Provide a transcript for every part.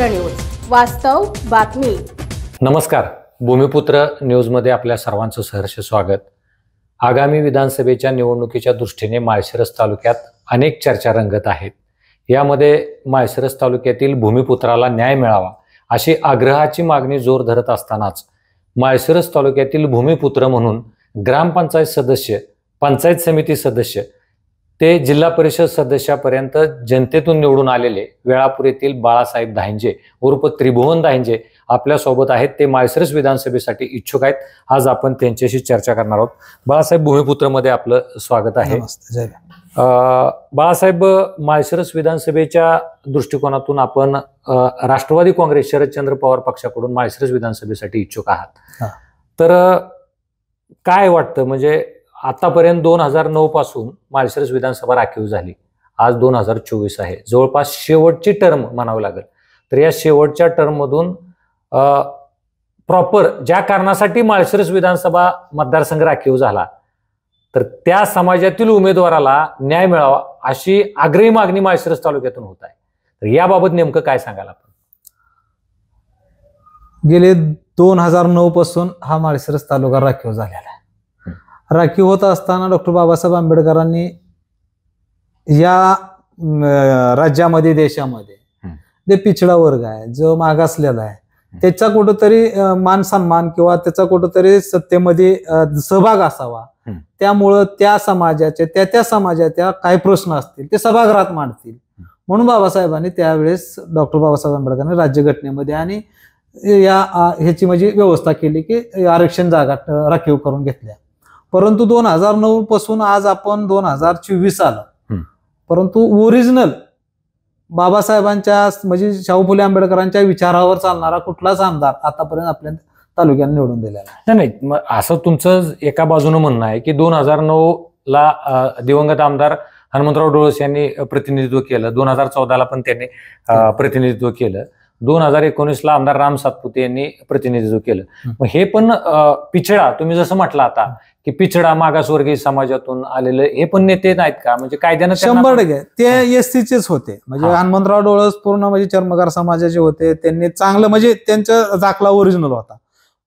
भूमिपुत्र news, वास्तव बातमी. नमस्कार. भूमिपुत्र न्यूजमध्ये आपल्या सर्वांचं सहर्ष स्वागत. आगामी विधानसभेच्या निवडणुकीच्या दृष्टीने माळशिरस तालुक्यात अनेक चर्चा रंगत आहेत. यामध्ये माळशिरस तालुक्यातील भूमिपुत्राला न्याय मिळावा अशी आग्रहाची मागणी जोर धरत असतानाच माळशिरस तालुक्यातील भूमिपुत्र म्हणून ग्रामपंचायत सदस्य, पंचायत समिती सदस्य ते जिल्हा परिषद सदस्यापर्यंत जनतेतून निवडून आलेले वेळापूर येथील बाळासाहेब दाहिंजे उर्फ त्रिभुवन दाहिंजे आपल्यासोबत आहेत. ते माळशिरस विधानसभेसाठी इच्छुक आहेत. आज आपण त्यांच्याशी चर्चा करणार आहोत. बाळासाहेब, भूमिपुत्रमध्ये आपलं स्वागत आहे. बाळासाहेब, माळशिरस विधानसभेच्या दृष्टिकोनातून आपण राष्ट्रवादी काँग्रेस शरदचंद्र पवार पक्षाकडून माळशिरस विधानसभेसाठी इच्छुक आहात. तर काय वाटतं, म्हणजे आतापर्यंत 2009 पासून माळशिरस विधानसभा राखीव झाली, आज 2024 आहे, जवळपास शेवटची टर्म म्हणावं लागेल. तर या शेवटच्या टर्म मधून प्रॉपर ज्या कारणासाठी माळशिरस विधानसभा मतदारसंघ राखीव झाला तर त्या समाजातील उमेदवाराला न्याय मिळावा अशी आग्रही मागणी माळशिरस तालुक्यातून होत आहे. तर याबाबत नेमकं काय सांगाल आपण? गेले 2009 पासून हा माळशिरस तालुका राखीव झालेला आहे. राखीव होत असताना डॉक्टर बाबासाहेब आंबेडकरांनी या राज्यामध्ये, देशामध्ये जे पिछडा वर्ग आहे, जो मागासलेला आहे, त्याचा कुठंतरी मान सन्मान किंवा त्याचा कुठंतरी सत्तेमध्ये सहभाग असावा. त्यामुळं त्या समाजाचे, त्या समाजाच्या काय प्रश्न असतील ते सभागृहात मांडतील म्हणून बाबासाहेबांनी त्यावेळेस डॉक्टर बाबासाहेब आंबेडकरांनी राज्यघटनेमध्ये आणि ह्याची म्हणजे व्यवस्था केली की आरक्षण जागा राखीव करून घेतल्या. परंतु 2009 पासून आज आपण 2024 आलं, परंतु ओरिजिनल बाबासाहेबांच्या म्हणजे शाहू फुले आंबेडकरांच्या विचारावर चालणारा कुठलाच आमदार आतापर्यंत आपल्या तालुक्यात निवडून दिलेला नाही. मग असं तुमचं एका बाजूने म्हणणं आहे की 2009ला दिवंगत आमदार हनुमंतराव डोळस यांनी प्रतिनिधित्व केलं, 2014ला पण त्यांनी प्रतिनिधित्व केलं, 2019ला आमदार राम सातपुते यांनी प्रतिनिधित्व केलं. मग हे पण पिछडा, तुम्ही जसं म्हटलं आता की पिछडा मागासवर्गीय समाजातून आलेले हे पण नेते नाहीत का? म्हणजे कायद्यानं 100% ते एससीचेच होते. म्हणजे हनुमंतराव डोळस पूर्ण म्हणजे चर्मकार समाजाचे होते. त्यांनी चांगलं म्हणजे त्यांचा दाखला ओरिजिनल होता.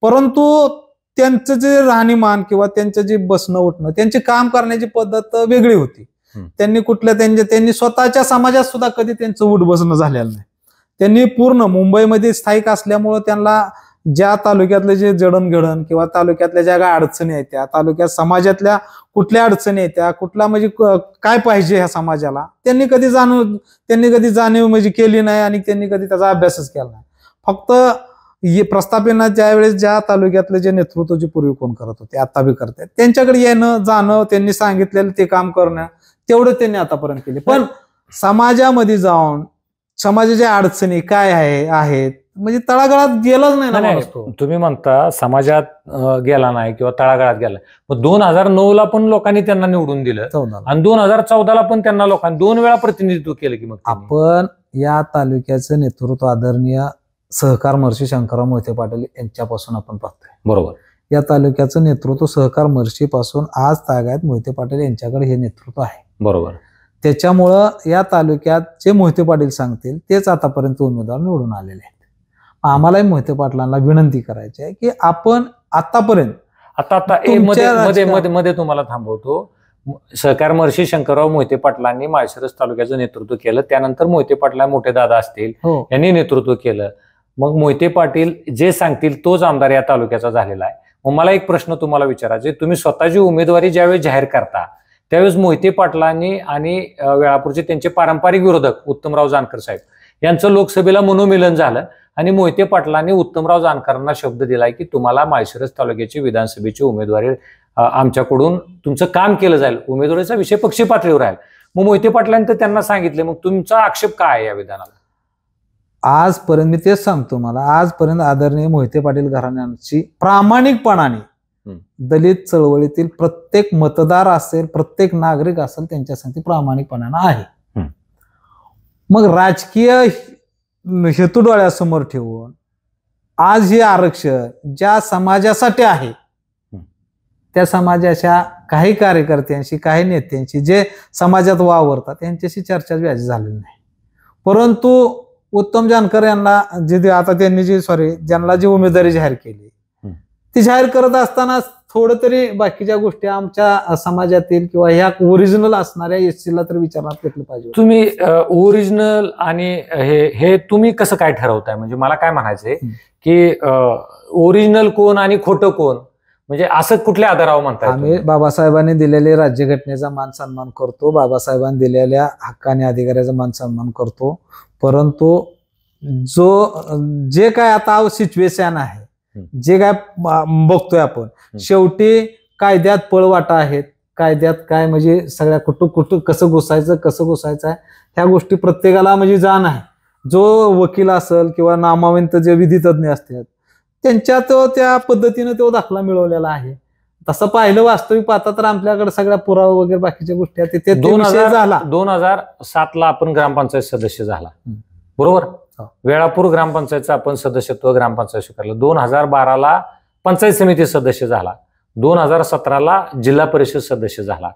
परंतु त्यांचं जे राहणीमान किंवा त्यांचं जे बसणं उठणं, त्यांची काम करण्याची पद्धत वेगळी होती. त्यांनी स्वतःच्या समाजात सुद्धा कधी त्यांचं उठ बसणं झालेलं नाही. त्यांनी पूर्ण मुंबईमध्ये स्थायिक असल्यामुळं त्यांना ज्या तालुक्यातले जे जडणघडण किंवा तालुक्यातल्या ज्या काय अडचणी आहेत, त्या तालुक्यात समाजातल्या कुठल्या अडचणी आहेत, त्या कुठला म्हणजे काय पाहिजे ह्या समाजाला त्यांनी कधी जाणीव म्हणजे केली नाही आणि त्यांनी कधी त्याचा अभ्यासच केला नाही. फक्त प्रस्थापना ज्यावेळेस ज्या तालुक्यातले जे नेतृत्व जे पूर्वी कोण करत होते, आता बी करतात, त्यांच्याकडे येणं जाणं, त्यांनी सांगितलेलं ते काम करणं, तेवढं त्यांनी आतापर्यंत केले. पण समाजामध्ये जाऊन समाजाच्या अडचणी काय आहेत म्हणजे तळागाळात गेलाच नाही ना. तुम्ही म्हणता समाजात गेला नाही किंवा तळागाळात गेला, मग 2009ला पण लोकांनी त्यांना निवडून दिलं आणि 2014ला पण त्यांना लोकांनी 2 वेळा प्रतिनिधित्व केलं की मग आपण या तालुक्याचं नेतृत्व आदरणीय सहकार महर्षी शंकरराव मोहिते पाटील यांच्यापासून आपण पाहतोय. बरोबर. या तालुक्याचं नेतृत्व सहकार महर्षी पासून आज तागायत मोहिते पाटील यांच्याकडे हे नेतृत्व आहे. बरोबर. त्याच्यामुळं या तालुक्यात जे मोहिते पाटील सांगतील तेच आतापर्यंत उमेदवार निवडून आलेले आहेत. आम्हालाही मोहिते पाटलांना विनंती करायची आहे की आपण आतापर्यंत मध्ये तुम्हाला थांबवतो. सहकार महर्षी शंकरराव मोहिते पाटलांनी माळशिरस तालुक्याचं नेतृत्व केलं, त्यानंतर मोहिते पाटला मोठे दादा असतील यांनी नेतृत्व केलं. मग मोहिते पाटील जे सांगतील तोच आमदार या तालुक्याचा झालेला आहे. मग मला एक प्रश्न तुम्हाला विचारायचा, तुम्ही स्वतःची उमेदवारी ज्यावेळेस जाहीर करता त्यावेळेस मोहिते पाटलांनी आणि वेळापूरचे त्यांचे पारंपरिक विरोधक उत्तमराव जानकर साहेब यांचं लोकसभेला मनोमिलन झालं आणि मोहिते पाटलांनी उत्तमराव जानकरांना शब्द दिलाय की तुम्हाला माळशिरस तालुक्याची विधानसभेची उमेदवारी आमच्याकडून तुमचं काम केलं जाईल, उमेदवारीचा विषय पक्षी पातळीवर आहे. मग मोहिते पाटलांनी तर त्यांना सांगितले, मग तुमचा आक्षेप काय आहे या विधानाला? आजपर्यंत मी तेच सांगतो, मला आजपर्यंत आदरणीय मोहिते पाटील घराण्यांची प्रामाणिकपणाने दलित चळवळीतील प्रत्येक मतदार असेल, प्रत्येक नागरिक असेल, त्यांच्यासाठी प्रामाणिकपणानं आहे. मग राजकीय हेतू डोळ्यासमोर ठेवून आज हे आरक्षण ज्या समाजासाठी आहे त्या समाजाच्या काही कार्यकर्त्यांशी, काही नेत्यांशी जे समाजात वावरतात त्यांच्याशी चर्चा व्याजी झालेली नाही. परंतु उत्तम जानकर यांना आता त्यांनी ज्यांना जी उमेदवारी जाहीर केली ती जाहीर करत असताना थोडं तरी बाकीच्या गोष्टी आमच्या समाजातील किंवा ह्या ओरिजिनल असणाऱ्या एससीला तर विचारण्यात घेतलं पाहिजे. तुम्ही ओरिजिनल आणि हे तुम्ही कसं काय ठरवताय? म्हणजे मला काय म्हणायचंय की ओरिजिनल कोण आणि खोटं कोण, म्हणजे असं कुठल्या आधारावर म्हणताय? आम्ही बाबासाहेबांनी दिलेले राज्यघटनेचा मान सन्मान करतो, बाबासाहेबांनी दिलेल्या हक्क आणि अधिकाराचा मान सन्मान करतो, परंतु जे काय आता सिच्युएशन आहे, जे काय बघतोय आपण, शेवटी कायद्यात पळवाटा आहेत. कायद्यात काय म्हणजे सगळ्या कुठं कसं घुसायचं आहे ह्या गोष्टी प्रत्येकाला म्हणजे जाण आहे. जो वकील असेल किंवा नामवंत जे विधितज्ञ असतात त्यांच्या त्या पद्धतीनं तो दाखला मिळवलेला आहे. तसं पाहिलं वास्तविक पाहता तर आपल्याकडे सगळ्या पुरावा वगैरे बाकीच्या गोष्टी आहेत. ते 2007 ला आपण ग्रामपंचायत सदस्य झाला, बरोबर? वेळापूर ग्रामपंचायतचं आपण सदस्यत्व ग्रामपंचायत स्वीकारलं. 2012 ला पंचायत समिती सदस्य झाला. 2017 ला जिल्हा परिषद सदस्य झाला.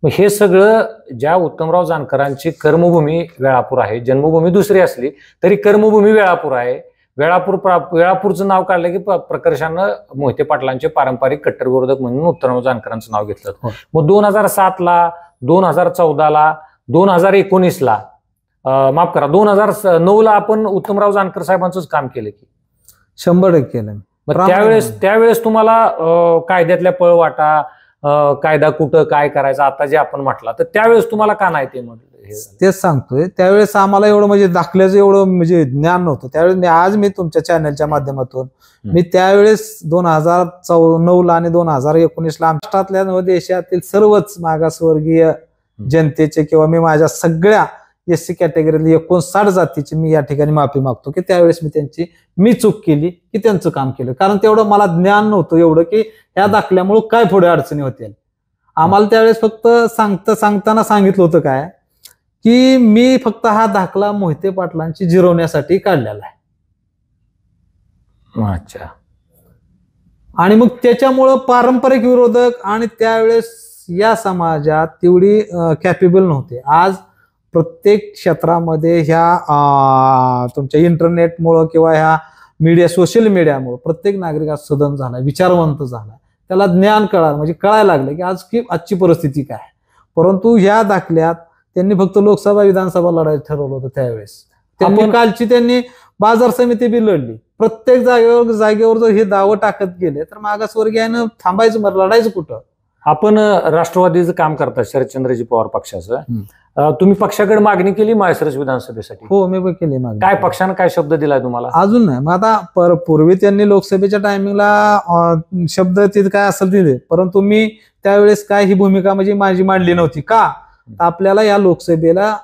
मग हे सगळं ज्या उत्तमराव जानकरांची कर्मभूमी वेळापूर आहे, जन्मभूमी दुसरी असली तरी कर्मभूमी वेळापूर आहे. वेळापूरचं नाव काढलं की प्रकर्षानं मोहिते पाटलांचे पारंपरिक कट्टर विरोधक म्हणून उत्तमराव जानकरांचं नाव घेतलं. मग 2007 ला, 2014 ला, 2019 ला, माफ करा, 2009 ला आपण उत्तमराव जानकर साहेबांचंच काम केलं की 100% केलं. मग त्यावेळेस तुम्हाला कायद्यातल्या पळवाटा, कायदा कुठं काय करायचा आता जे आपण म्हटलं, तर त्यावेळेस तुम्हाला का नाही ते म्हटलं? तेच सांगतोय, त्यावेळेस आम्हाला एवढं म्हणजे दाखल्याचं एवढं म्हणजे ज्ञान नव्हतं त्यावेळेस. आज मी तुमच्या चॅनलच्या माध्यमातून मी त्यावेळेस 2009 ला आणि 2019 ला महाराष्ट्रातल्या व देशातील सर्वच मागासवर्गीय जनतेचे किंवा मी माझ्या सगळ्या एससी कॅटेगरीतली 59 जातीची मी या ठिकाणी माफी मागतो की त्यावेळेस मी चूक केली की त्यांचं काम केलं. कारण तेवढं मला ज्ञान नव्हतं एवढं की या दाखल्यामुळे काय पुढे अडचणी होतील. आम्हाला त्यावेळेस फक्त सांगताना सांगितलं होतं काय की मी फक्त हा दाखला मोहिते पाटलांची जिरवण्यासाठी काढलेला आहे. अच्छा. आणि मग त्याच्यामुळं पारंपरिक विरोधक आणि त्यावेळेस या समाजात तेवढी कॅपेबल नव्हते. आज प्रत्येक क्षेत्रामध्ये ह्या तुमच्या इंटरनेटमुळं किंवा ह्या मीडिया, सोशल मीडियामुळे प्रत्येक नागरिक सदन झाला, विचारवंत झाला, त्याला ज्ञान म्हणजे कळायला लागलं की आजची परिस्थिती काय. परंतु ह्या दाखल्यात त्यांनी फक्त लोकसभा विधानसभा लढायचं ठरवलं होतं त्यावेळेस. त्यांनी बाजार समिती बी लढली. प्रत्येक जागेवर जर हे दावं टाकत गेले तर मागासवर्गीयानं थांबायचं, लढायचं कुठं? आपण राष्ट्रवादीचं काम करता, शरदचंद्रजी पवार पक्षाचं. तुम्ही पक्षाकडे मागणी केली माळशिरस विधानसभेसाठी? हो, मी केली मागणी. काय पक्षानं काय शब्द दिलाय तुम्हाला? अजून नाही. मग आता पूर्वी त्यांनी लोकसभेच्या टायमिंगला शब्द ते काय असेल दिले, परंतु मी त्यावेळेस काय ही भूमिका म्हणजे माझी मांडली नव्हती. का? आपल्याला या लोकसभेला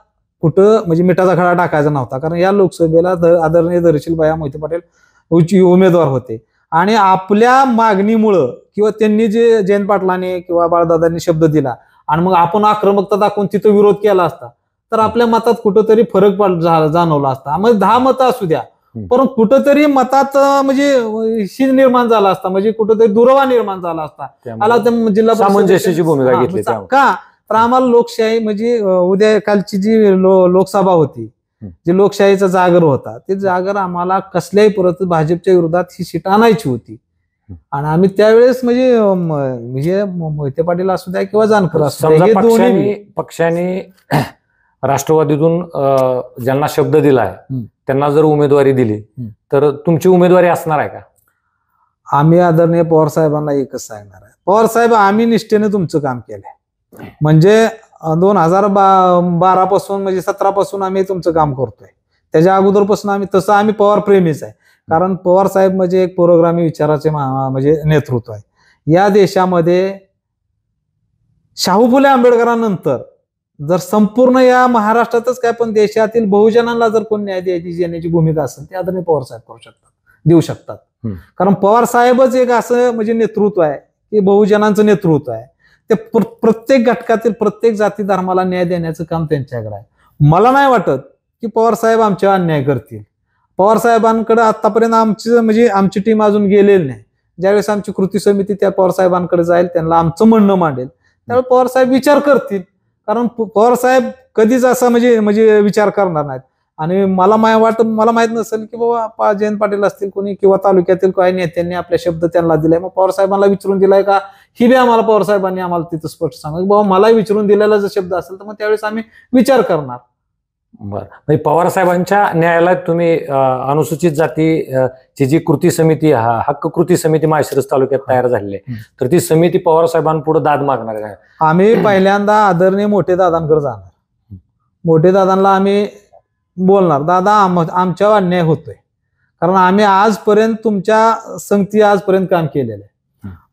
कुठं म्हणजे मिठाचा खडा टाकायचा नव्हता. कारण या लोकसभेला आदरणीय धैर्यशील मोहिते पाटील उमेदवार होते आणि आपल्या मागणीमुळं किंवा त्यांनी जे जयंत पाटलांनी किंवा बाळदादांनी शब्द दिला आणि मग आपण आक्रमकता दाखवून तिथं विरोध केला असता तर आपल्या मतात कुठंतरी फरक जाणवला असता. मग 10 मतं असू द्या, परंतु कुठंतरी मतात म्हणजे शी निर्माण झाला असता, म्हणजे कुठंतरी दुरावा निर्माण झाला असता. जिल्हा सामंजस्याची भूमिका घेतली का? तर आम्हाला लोकशाही म्हणजे उद्या कालची जी लोकसभा होती, जी लोकशाहीचा जागर होता, ते जागर आम्हाला कसल्याही परत भाजपच्या विरोधात ही सीट आणायची होती. आणि आम्ही त्यावेळेस म्हणजे मोहिते पाटील असू द्या किंवा जानकर असू द्या, पक्षाने राष्ट्रवादीतून ज्यांना शब्द दिलाय त्यांना जर उमेदवारी दिली तर तुमची उमेदवारी असणार आहे का? आम्ही आदरणीय पवार साहेबांना एकच सांगणार आहे, पवार साहेब आम्ही निष्ठेने तुमचं काम केलंय. म्हणजे 2012 पासून म्हणजे 17 पासून आम्ही तुमचं काम करतोय. त्याच्या अगोदरपासून आम्ही पवार प्रेमीच आहे. कारण पवार साहेब म्हणजे एक पुरोगामी विचाराचे म्हणजे नेतृत्व आहे. या देशामध्ये शाहू फुले आंबेडकरांनंतर जर संपूर्ण या महाराष्ट्रातच काय पण देशातील बहुजनांना जर कोण न्याय देण्याची भूमिका असेल ते आदरणीय पवार साहेब करू शकतात, देऊ शकतात. कारण पवार साहेबच एक असं म्हणजे नेतृत्व आहे की बहुजनांचं नेतृत्व आहे. ते प्रत्येक घटकातील प्रत्येक जाती धर्माला न्याय देण्याचं काम त्यांच्याकडे आहे. मला नाही वाटत की पवार साहेब आमच्यावर अन्याय करतील. पवार साहेबांकडे आतापर्यंत आमची टीम अजून गेलेली नाही. ज्यावेळेस आमची कृती समिती त्या पवार साहेबांकडे जाईल, त्यांना आमचं म्हणणं मांडेल, त्यावेळेस पवार साहेब विचार करतील. कारण पवार साहेब कधीच असा म्हणजे विचार करणार नाहीत. आणि मला माहित नसेल की बाबा जयंत पाटील असतील कोणी किंवा तालुक्यातील काही नेत्यांनी आपले शब्द त्यांना दिलाय, मग पवार साहेबांना विचारून दिलाय का, ही बी आम्हाला पवार साहेबांनी आम्हाला तिथं स्पष्ट सांगा बाबा मला विचारून दिलेला जर शब्द असेल तर मग त्यावेळेस आम्ही विचार करणार. बरं, म्हणजे पवार साहेबांच्या न्यायालयात तुम्ही अनुसूचित जातीची जी कृती समिती, हक्क कृती समिती माळशिरस तालुक्यात तयार झालेली आहे, तर ती समिती पवार साहेबांपुढे दाद मागणार आहे. आम्ही पहिल्यांदा आदरणीय मोठे दादांकडे जाणार. मोठे दादांना आम्ही बोलणार, दादा आमच्यावर अन्याय होतोय, कारण आम्ही आजपर्यंत तुमच्या संगती आजपर्यंत काम केलेलं आहे.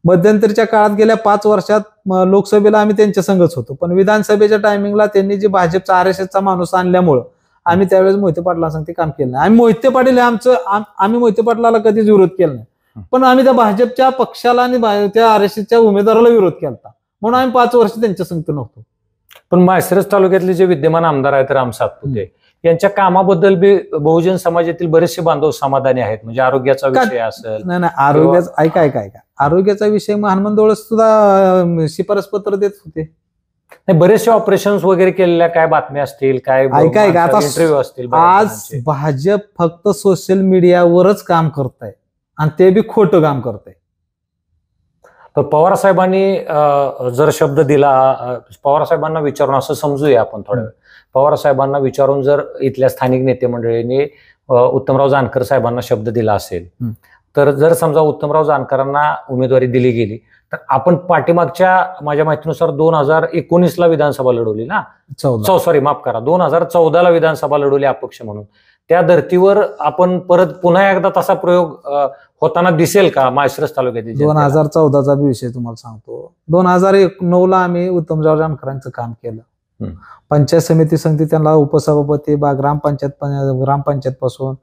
मध्यंतरीच्या काळात गेल्या 5 वर्षात लोकसभेला आम्ही त्यांच्या संघच होतो, पण विधानसभेच्या टायमिंगला त्यांनी जे भाजपचा RSSचा माणूस आणल्यामुळं आम्ही त्यावेळेस मोहिते पाटलांसाठी काम केलं नाही. आम्ही मोहिते पाटील आम्ही मोहिते पाटलाला कधीच विरोध केला नाही, पण आम्ही त्या भाजपच्या पक्षाला आणि त्या RSSच्या उमेदवाराला विरोध केला, म्हणून आम्ही 5 वर्ष त्यांच्या संगती नव्हतो. पण माळशिरस तालुक्यातले जे विद्यमान आमदार आहेत राम सातपुते यांच्या कामाबद्दल बी बहुजन समाजातील बरेचसे बांधव समाधानी आहेत, म्हणजे आरोग्याचा विषय असेल. नाही आरोग्याचा ऐका आरोग्याचा विषय मग हनुमान डोळस सुद्धा शिफारस पत्र देत होते. बरेचसे ऑपरेशन्स वगैरे केलेल्या काय बातम्या असतील, काय ऐका आता इंटरव्ह्यू असतील. आज भाजप फक्त सोशल मीडियावरच काम करत आहे आणि ते बी खोटं काम करत आहे. तर पवार साहेबांनी जर शब्द दिला, पवार साहेबांना विचारून असं समजूया आपण थोड्या वेळ, पवार साहेबांना विचारून जर इथल्या स्थानिक नेते मंडळींनी उत्तमराव जानकर साहेबांना शब्द दिला असेल, तर जर समजा उत्तमराव जानकरांना उमेदवारी दिली गेली तर आपण पाठीमागच्या माझ्या माहितीनुसार 2019ला विधानसभा लढवली ना, सॉरी माफ करा, 2014ला विधानसभा लढवली अपक्ष म्हणून. त्या धर्तीवर आपण परत पुन्हा एकदा तसा प्रयोग होताना दिसेल का माळशिरस तालुक्यात? 2014चा विषय तुम्हाला सांगतो. 2009ला आम्ही उत्तमराव जानकरांचं काम केलं. पंचायत समिती संगती त्यांना उपसभापती, ग्रामपंचायत पासून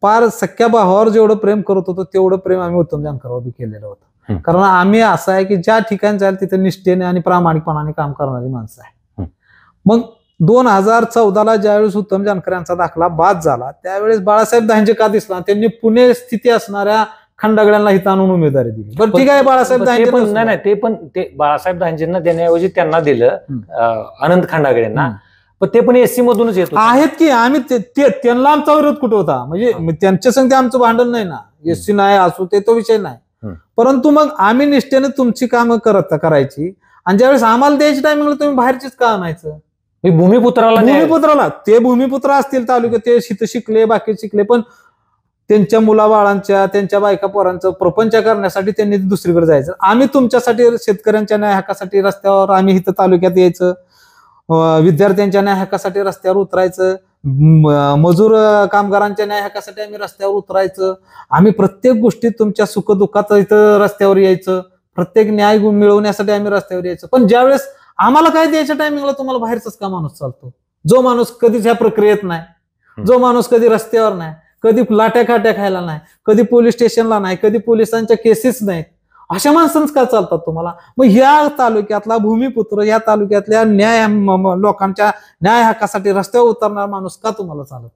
पार सख्या भावावर जेवढं प्रेम करत होतो तेवढं प्रेम आम्ही उत्तम जानकरांवर बी केलेलं होतं. कारण आम्ही असं आहे की ज्या ठिकाणी जाईल तिथे निष्ठेने आणि प्रामाणिकपणाने काम करणारी माणसं आहे. मग 2014ला ज्यावेळेस उत्तम जानकर यांचा दाखला बाद झाला त्यावेळेस बाळासाहेब दांजे का दिसला, त्यांनी पुणे स्थिती असणाऱ्या खंडागड्यांना हित आणून उमेदवारी दिली. बरं ठीक आहे, बाळासाहेब दांजे नाही बाळासाहेब दांजेंना देण्याऐवजी त्यांना दिलं अनंत खंडागडेंना, पण ते पण SC मधूनच येत आहेत की. आम्ही त्यांना आमचा विरोध कुठं होता, म्हणजे त्यांच्या संगती आमचं भांडण नाही ना, SC नाही असू ते तो विषय नाही. परंतु मग आम्ही निष्ठेने तुमची कामं करायची आणि ज्यावेळेस आम्हाला द्यायची टायमिंगला तुम्ही बाहेरचीच का आणायचं? भूमिपुत्राला ते भूमिपुत्र असतील तालुक्यात, ते शिकले बाकी शिकले, पण त्यांच्या मुलाबाळांच्या त्यांच्या बायका पोरांचं प्रपंच करण्यासाठी त्यांनी दुसरीकडे जायचं. आम्ही तुमच्यासाठी शेतकऱ्यांच्या न्याय हक्कासाठी रस्त्यावर आम्ही इथं तालुक्यात यायचं, विद्यार्थ्यांच्या न्याय हक्कासाठी रस्त्यावर उतरायचं, मजूर कामगारांच्या न्याय हक्कासाठी आम्ही रस्त्यावर उतरायचं. आम्ही प्रत्येक गोष्टीत तुमच्या सुखदुःखात इथं रस्त्यावर यायचं, प्रत्येक न्याय मिळवण्यासाठी आम्ही रस्त्यावर यायचं. पण ज्यावेळेस आम्हाला काय द्यायच्या टायमिंगला तुम्हाला बाहेरचाच का माणूस चालतो, जो माणूस कधीच ह्या प्रक्रियेत नाही, जो माणूस कधी रस्त्यावर नाही, कधी लाट्या खाट्या खायला नाही, कधी पोलीस स्टेशनला नाही, कधी पोलिसांच्या केसेस नाहीत, अशा माणसांच का चालतात तुम्हाला? मग ह्या तालुक्यातला भूमिपुत्र, या तालुक्यातल्या लोकांच्या न्याय हक्कासाठी रस्त्यावर उतरणारा माणूस का तुम्हाला चालत?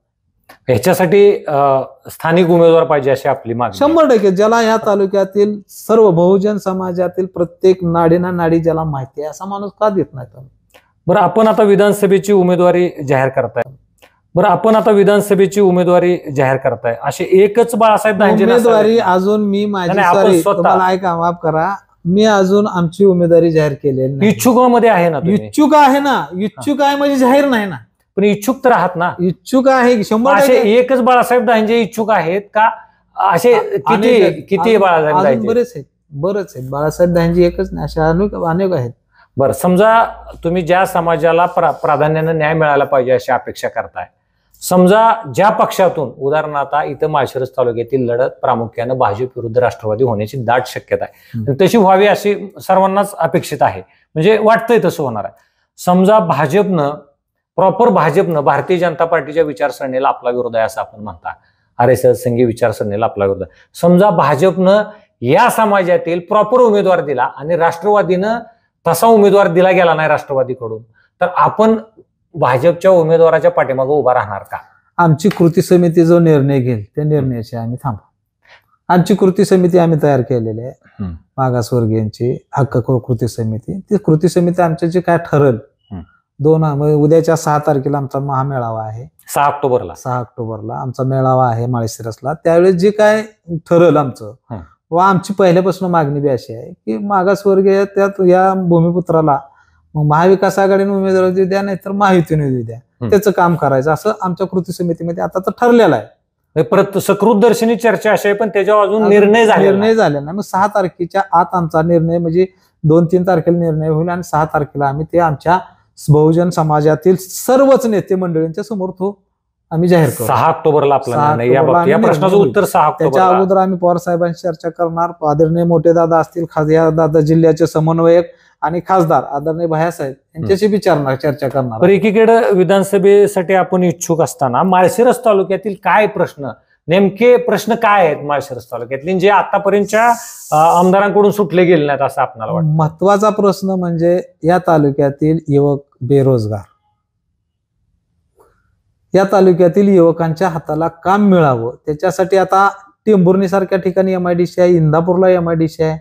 ह्याच्यासाठी स्थानिक उमेदवार पाहिजे अशी आपली मागणी. 100% ज्याला या तालुक्यातील सर्व बहुजन समाजातील प्रत्येक नाडीना नाडी ज्याला माहिती आहे असा माणूस का देत नाही? बरं, आपण आता विधानसभेची उमेदवारी जाहीर करताय, असे एकच बाळासाहेब दांजे उमेदवारी अजून मी तुम्हाला ऐका, माफ करा, मी अजून आमची उमेदवारी जाहीर केलेली नाही. इच्छुकामध्ये आहे ना? इच्छुक आहे म्हणजे जाहीर नाही ना, पण इच्छुक तर आहात ना? इच्छुक आहे 100%. एकच बाळासाहेब दांजे इच्छुक आहेत का? असे किती बाळासाहेब दांजे? बरेच आहेत. बाळासाहेब दांजे एकच नाही, असे अनेक आहेत. बरं, समजा तुम्ही ज्या समाजाला प्राधान्याने न्याय मिळाला पाहिजे अशी अपेक्षा करताय, समजा ज्या पक्षातून, उदाहरणार्थ इथं माळशिरस तालुक्यातील लढत प्रामुख्याने भाजप विरुद्ध राष्ट्रवादी होण्याची दाट शक्यता आहे, तशी व्हावी अशी सर्वांनाच अपेक्षित आहे, म्हणजे वाटतंय तसं होणार आहे. समजा भाजपनं भारतीय जनता पार्टीच्या विचारसरणीला आपला विरोध आहे असं आपण म्हणता, RSS संघीय विचारसरणीला आपला विरोध आहे. समजा भाजपनं या समाजातील प्रॉपर उमेदवार दिला आणि राष्ट्रवादीनं तसा उमेदवार दिला गेला नाही राष्ट्रवादीकडून, तर आपण भाजपच्या उमेदवाराच्या पाठीमागे उभा राहणार का? आमची कृती समिती जो निर्णय घेईल त्या निर्णयाची आम्ही थांबू. आमची कृती समिती आम्ही तयार केलेली आहे, मागासवर्गीयांची हक्क कृती समिती. ती कृती समिती आमच्या जे काय ठरल, उद्याच्या 6 तारखेला आमचा महामेळावा आहे, 6 ऑक्टोबरला 6 ऑक्टोबरला आमचा मेळावा आहे माळशिरसला. त्यावेळेस जे काय ठरलं आमचं व आमची पहिल्यापासून मागणी बी अशी आहे की मागासवर्गीय त्यात या भूमिपुत्राला मग महाविकास आघाडीने उमेदवारी देऊ द्या, नाहीतर महायुतीने देऊ द्या, त्याचं काम करायचं असं आमच्या कृती समितीमध्ये आता तर ठरलेलं आहे. परत सकृतदर्शनी चर्चा अशी आहे, पण त्याच्यावर अजून निर्णय झालेला नाही. मग 6 तारखेच्या आत आमचा निर्णय म्हणजे 2-3 तारखेला निर्णय होईल आणि 6 तारखेला आम्ही ते आमच्या बहुजन समाजातील सर्वच नेते मंडळींच्या समोर तो आम्ही जाहीर करू. 6 ऑक्टोबरला आपला या प्रश्नाचं उत्तर 6 ऑक्टोबर. त्याच्या अगोदर आम्ही पवार साहेबांशी चर्चा करणार. आदरणीय मोठे दादा असतील, खासदार दादा, जिल्ह्याचे समन्वयक आणि खासदार आदरणीय भैयासाहेब यांच्याशी विचारणार, चर्चा करणार. तर एकीकडे विधानसभेसाठी आपण इच्छुक असताना माळशिरस तालुक्यातील काय प्रश्न, नेमके प्रश्न काय आहेत माळशिरस तालुक्यातले जे आतापर्यंतच्या आमदारांकडून सुटले गेले नाहीत असं आपल्याला वाटतं? महत्वाचा प्रश्न म्हणजे या तालुक्यातील युवक बेरोजगार. या तालुक्यातील युवकांच्या हाताला काम मिळावं त्याच्यासाठी आता टेंभुर्णी सारख्या ठिकाणी MIDC आहे, इंदापूरला MIDC आहे,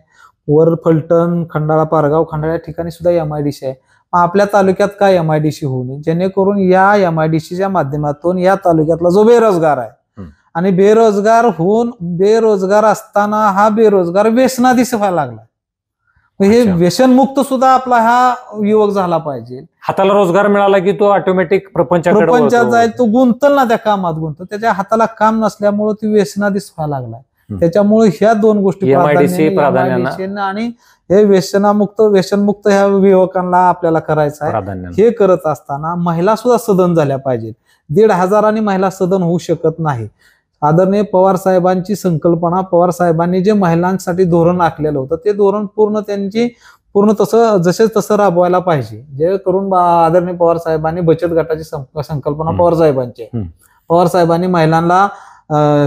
वर फलटण, खंडाळा, पारगाव, खंडाळा या ठिकाणी सुद्धा MIDC आहे. आपल्या तालुक्यात काय MIDC होऊ नये, जेणेकरून या MIDCच्या माध्यमातून या तालुक्यातला जो बेरोजगार आहे आणि बेरोजगार होऊन बेरोजगार असताना हा बेरोजगार व्यसनाधीश व्हायला लागला. हे व्यसनमुक्त सुद्धा आपला हा युवक झाला पाहिजे. हाताला रोजगार मिळाला की तो ऑटोमॅटिक प्रपंचात जाईल, तो गुंतल ना, त्या कामात गुंतल. त्याच्या हाताला काम नसल्यामुळे ती व्यसनाधीश व्हायला लागलाय. त्याच्यामुळे ह्या 2 गोष्टी प्राधान्याने आणि हे व्यसनमुक्त ह्या युवकांना आपल्याला करायचं आहे. हे करत असताना महिला सुद्धा सदन झाल्या पाहिजेत. 1,500 महिला सदन होऊ शकत नाही. आदरणीय पवार साहेबांची संकल्पना, पवार साहेबांनी जे महिलांसाठी धोरण आखलेलं होतं ते धोरण पूर्ण तसं जसे तसं राबवायला पाहिजे. जे करून आदरणीय पवार साहेबांनी बचत गटाची संकल्पना पवार साहेबांनी महिलांना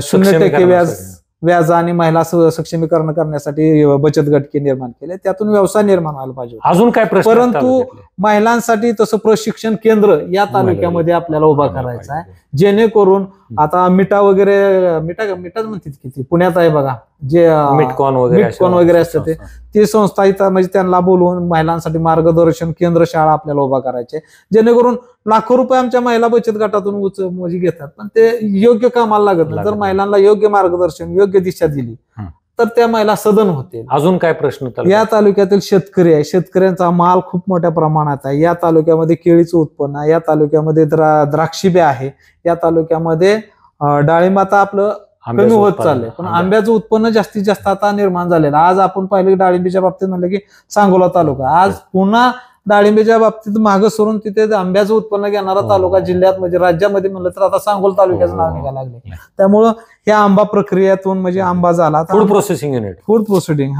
0% व्याज आणि महिला सक्षमीकरण करण्यासाठी बचत गट निर्माण केले. त्यातून व्यवसाय निर्माण व्हायला पाहिजे. अजून काय प्रश्न? परंतु महिलांसाठी तसं प्रशिक्षण केंद्र या तालुक्यामध्ये आपल्याला उभा करायचं आहे, जेणेकरून आता मिठाच म्हणतात किती पुण्यात आहे बघा, जे मिटकॉन वगैरे असते ती संस्था इथं म्हणजे त्यांना बोलवून महिलांसाठी मार्गदर्शन केंद्र शाळा आपल्याला उभा करायचे, जेणेकरून लाखो रुपये आमच्या महिला बचत गटातून म्हणजे घेतात, पण ते योग्य कामाला लागत नाही. जर महिलांना योग्य मार्गदर्शन, योग्य दिशा दिली तर त्या महिला सदन होते. अजून काय प्रश्न? या तालुक्यातील शेतकरी आहे, शेतकऱ्यांचा माल खूप मोठ्या प्रमाणात आहे. या तालुक्यामध्ये केळीचं उत्पन्न आहे, या तालुक्यामध्ये द्राक्षी आहे, या तालुक्यामध्ये डाळिंब आता आपलं कमी होत चाललंय, पण आंब्याचं उत्पन्न जास्तीत जास्त आता निर्माण झालेलं. आज आपण पाहिलं डाळिंबीच्या बाबतीत म्हणलं की सांगोला तालुका, आज पुन्हा डाळिंबीच्या बाबतीत मागं सरून तिथे आंब्याचं उत्पन्न घेणारा तालुका जिल्ह्यात म्हणजे राज्यामध्ये म्हणलं तर आता सांगोला तालुक्याचं नाव निघायला लागले. त्यामुळं या आंबा प्रक्रियेतून म्हणजे आंबा झाला फूड प्रोसेसिंग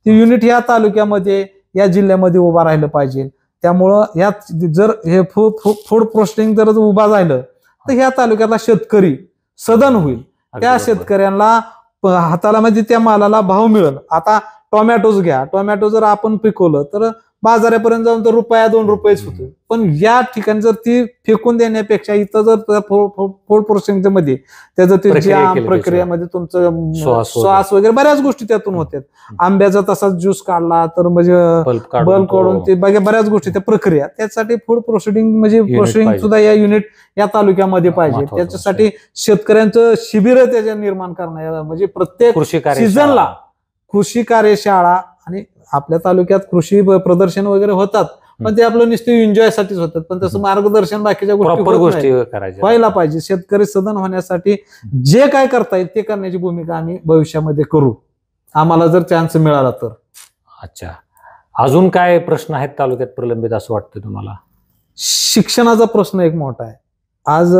ती युनिट या तालुक्यामध्ये या जिल्ह्यामध्ये उभा राहिलं पाहिजे. त्यामुळं यात जर हे फूड प्रोसेसिंग जर उभा राहिलं तर ह्या तालुक्यातला शेतकरी सदन होईल. त्या शेतकऱ्यांना हाताला म्हणजे त्या मालाला भाव मिळेल. आता टोमॅटोज घ्या, टोमॅटो जर आपण पिकवलं तर बाजारापर्यंत जाऊन तर ₹1-2 होतो, पण या ठिकाणी जर ती फेकून देण्यापेक्षा इथं जर फूड प्रोसेसिंग मध्ये त्याचं प्रक्रियेमध्ये तुमचं श्वास वगैरे बऱ्याच गोष्टी त्यातून होतात. आंब्याचा तसाच ज्यूस काढला तर म्हणजे बल्ब काढून ते बऱ्याच गोष्टी त्या प्रक्रिया, त्यासाठी फूड प्रोसेसिंग म्हणजे प्रोसेसिंग सुद्धा या युनिट या तालुक्यामध्ये पाहिजे. त्याच्यासाठी शेतकऱ्यांचं शिबिर त्याच्या निर्माण करण्या म्हणजे प्रत्येक सीझनला कृषी कार्यशाळा आणि आपल्या तालुक्यात कृषी प्रदर्शन वगैरे होतात, पण ते आपलं नुसतं एन्जॉय साठीच होतात, पण तसं मार्गदर्शन बाकीच्या गोष्टी व्हायला पाहिजे. शेतकरी सदन होण्यासाठी जे काय करता येईल ते करण्याची भूमिका आम्ही भविष्यामध्ये करू, आम्हाला जर चान्स मिळाला तर. अच्छा, अजून काय प्रश्न आहेत तालुक्यात प्रलंबित असं वाटतं तुम्हाला? शिक्षणाचा प्रश्न एक मोठा आहे. आज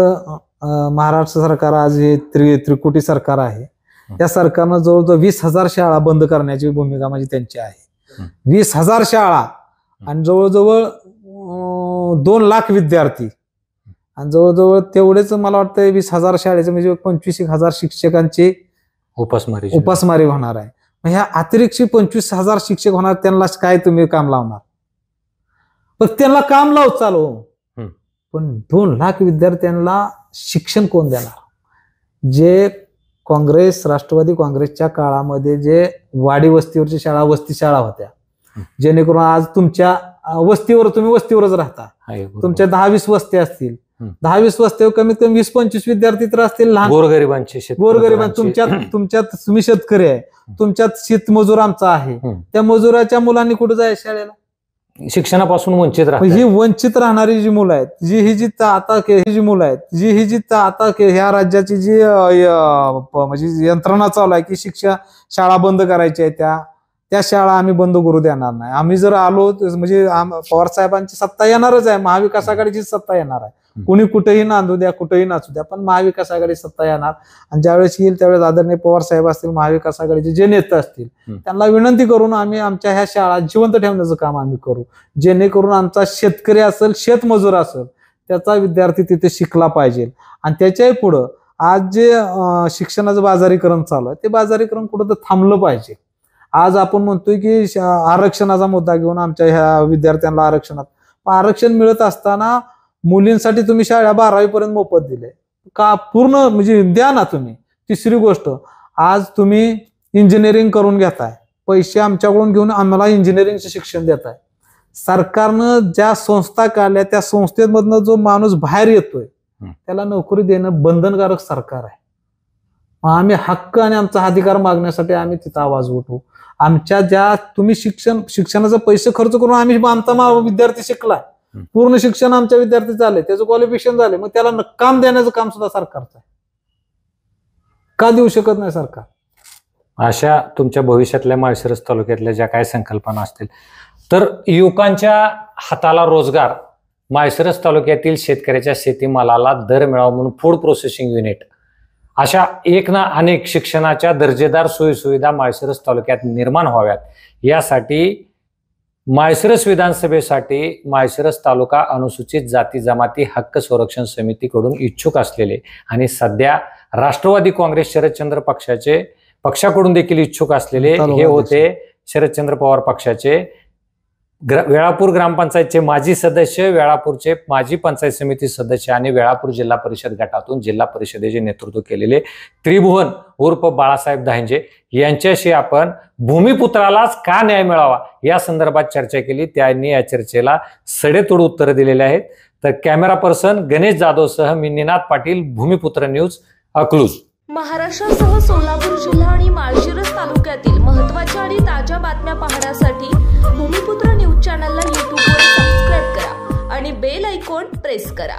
महाराष्ट्र सरकार, आज हे त्रिकुटी सरकार आहे, त्या सरकारनं जवळजवळ 20,000 शाळा बंद करण्याची भूमिका म्हणजे त्यांची आहे. 20,000 शाळा आणि जवळजवळ 2 लाख विद्यार्थी आणि जवळजवळ तेवढेच मला वाटतं 20,000 शाळेचे म्हणजे 25,000 शिक्षकांची उपासमारी होणार आहे. ह्या अतिरिक्त 25,000 शिक्षक होणार, त्यांना काय तुम्ही काम लावणार? पण त्यांना काम लावत चालू, पण 2 लाख विद्यार्थ्यांना शिक्षण कोण देणार? जे काँग्रेस, राष्ट्रवादी काँग्रेसच्या काळामध्ये जे वाडी वस्तीवरची शाळा, वस्ती शाळा होत्या, जेणेकरून आज तुमच्या वस्तीवर तुम्ही वस्तीवरच राहता, तुमच्या 10-20 वस्ती असतील, 10-20 वस्त्यावर कमीत कमी 20-25 विद्यार्थी तर असतील लहान गोरगरिबांचे तुमच्यात तुम्ही शेतकरी आहे, तुमच्यात शेतमजूर आमचा आहे, त्या मजुराच्या मुलांनी कुठे जायचं शाळेला? शिक्षणापासून वंचित राहतात. ही वंचित राहणारी जी मुलं आहेत, ह्या राज्याची जी म्हणजे यंत्रणा चालू आहे की शाळा बंद करायची आहे, त्या शाळा आम्ही बंद करू देणार नाही. आम्ही जर आलो म्हणजे पवार साहेबांची सत्ता येणारच आहे, महाविकास आघाडीची सत्ता येणार आहे. कुणी कुठेही नांदू द्या, कुठेही नाचू द्या, पण महाविकास आघाडी सत्ता येणार. आणि ज्यावेळेस येईल त्यावेळेस आदरणीय पवार साहेब असतील, महाविकास आघाडीचे जे नेते असतील त्यांना विनंती करून आम्ही आमच्या ह्या शाळा जिवंत ठेवण्याचं काम आम्ही करू, जेणेकरून आमचा शेतकरी असेल, शेतमजूर असेल, त्याचा विद्यार्थी तिथे शिकला पाहिजे. आणि त्याच्याही पुढं आज जे शिक्षणाचं बाजारीकरण चालू आहे ते बाजारीकरण कुठं तर थांबलं पाहिजे. आज आपण म्हणतोय की आरक्षणाचा मुद्दा घेऊन आमच्या ह्या विद्यार्थ्यांना आरक्षण मिळत असताना मुलींसाठी तुम्ही शाळा 12वी पर्यंत मोफत दिले का? पूर्ण म्हणजे द्या ना तुम्ही. तिसरी गोष्ट, आज तुम्ही इंजिनिअरिंग करून घेताय, पैसे आमच्याकडून घेऊन आम्हाला इंजिनिअरिंगचे शिक्षण देताय. सरकारनं ज्या संस्था काढल्या त्या संस्थेमधनं जो माणूस बाहेर येतोय त्याला नोकरी देणं बंधनकारक सरकार आहे. आम्ही हक्क आणि आमचा अधिकार मागण्यासाठी आम्ही तिथं आवाज उठवू. आमच्या ज्या तुम्ही शिक्षणाचे पैसे खर्च करून आम्ही आमचा विद्यार्थी शिकलाय, पूर्ण शिक्षण आमच्या विद्यार्थी झाले, त्याचं क्वालिफिकेशन झाले, मग त्याला काम देण्याचं काम सुद्धा सरकारचं आहे. का देऊ शकत नाही सरकार? अशा तुमच्या भविष्यातल्या माळशिरस तालुक्यातल्या ज्या काही संकल्पना असतील तर युवकांच्या हाताला रोजगार, माळशिरस तालुक्यातील शेतकऱ्याच्या शेतीमालाला दर मिळावा म्हणून फूड प्रोसेसिंग युनिट, अशा एक ना अनेक शिक्षणाच्या दर्जेदार सोयीसुविधा माळशिरस तालुक्यात निर्माण व्हाव्यात यासाठी माळशिरस विधानसभेसाठी माळशिरस तालुका अनुसूचित जाती जमाती हक्क संरक्षण समितीकडून इच्छुक असलेले आणि सध्या राष्ट्रवादी काँग्रेस शरदचंद्र पक्षाकडून देखील इच्छुक असलेले हे होते शरदचंद्र पवार पक्षाचे वेळापूर ग्रामपंचायतचे माजी सदस्य, वेळापूरचे माजी पंचायत समिती सदस्य आणि वेळापूर जिल्हा परिषद गटातून जिल्हा परिषदेचे नेतृत्व केलेले त्रिभुवन उर्फ बाळासाहेब दाहेंजे यांच्याशी आपण भूमिपुत्रालाच का न्याय मिळावा या संदर्भात चर्चा केली. त्यांनी या चर्चेला सडेतोड उत्तरं दिलेली आहेत. तर कॅमेरा पर्सन गणेश जाधवसह मी निनाद पाटील, भूमिपुत्र न्यूज, अकलूज. महाराष्ट्रासह सोलापूर जिल्हा आणि माळशिरस तालुक्यातील महत्त्वाच्या आणि ताज्या बातम्या पाहण्यासाठी भूमिपुत्र न्यूज चॅनलला यूट्यूबवर सबस्क्राईब करा आणि बेल आयकॉन प्रेस करा.